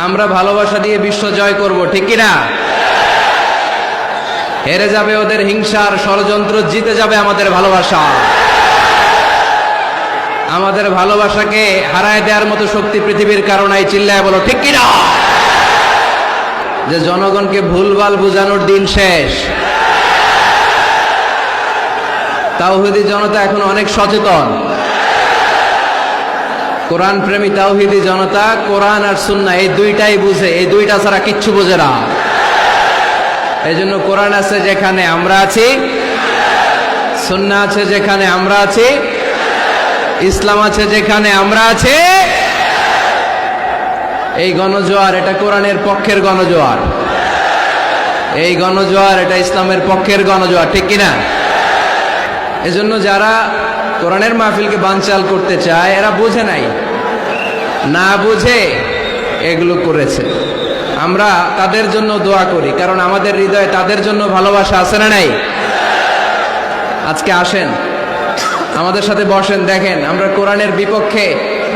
আমরা ভালোবাসা দিয়ে বিশ্ব জয় করব, ঠিক কিনা? হেরে যাবে ওদের হিংসার ষড়যন্ত্র, জিতে যাবে আমাদের ভালোবাসা। আমাদের ভালোবাসাকে হারায় দেওয়ার মতো শক্তি পৃথিবীর কারণে চিল্লায় বলো, ঠিক কিনা? যে জনগণকে ভুলভাল বুঝানোর দিন শেষ। তাওহীদি জনতা এখন অনেক সচেতন। কোরআন প্রেমী তাওহীদি জনতা কোরআন আর সুন্নাহ এই দুইটাই বুঝে, এই দুইটা ছাড়া কিচ্ছু বোঝে না। এই জন্য কোরআন আছে যেখানে আমরা আছি, সুন্নাহ আছে যেখানে আমরা আছি, ইসলাম আছে যেখানে আমরা আছি। এই গণজোয়ার এটা কোরআনের পক্ষের গণজোয়ার, এই গণজোয়ার এটা ইসলামের পক্ষের গণজোয়ার, ঠিক কিনা? এজন্য যারা কোরআনের মাহফিলকে বানচাল করতে চায় এরা বুঝে নাই, না বুঝে এগুলো করেছে। আমরা তাদের জন্য দোয়া করি, কারণ আমাদের হৃদয়ে তাদের জন্য ভালোবাসা আছে না নাই? আজকে আসেন, আমাদের সাথে বসেন, দেখেন আমরা কোরআনের বিপক্ষে,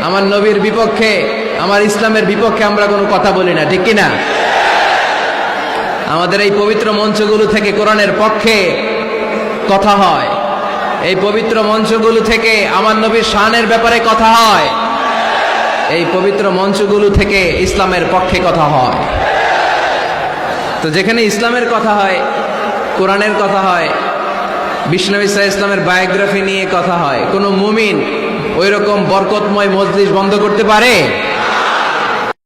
আমার নবীর বিপক্ষে, আমার ইসলামের বিপক্ষে আমরা কোনো কথা বলি না, ঠিক কিনা? আমাদের এই পবিত্র মঞ্চগুলো থেকে কোরআনের পক্ষে কথা হয়, এই পবিত্র মঞ্চগুলো থেকে আমার নবীর শানের ব্যাপারে কথা হয়, এই পবিত্র মঞ্চগুলো থেকে ইসলামের পক্ষে কথা হয়। তো যেখানে ইসলামের কথা হয়, কোরআনের কথা হয়, বিশ্বনবী সাল্লাল্লাহু আলাইহি ইসলামের বায়োগ্রাফি নিয়ে কথা হয়, কোনো মুমিন ওই রকম বরকতময় মজলিস বন্ধ করতে পারে?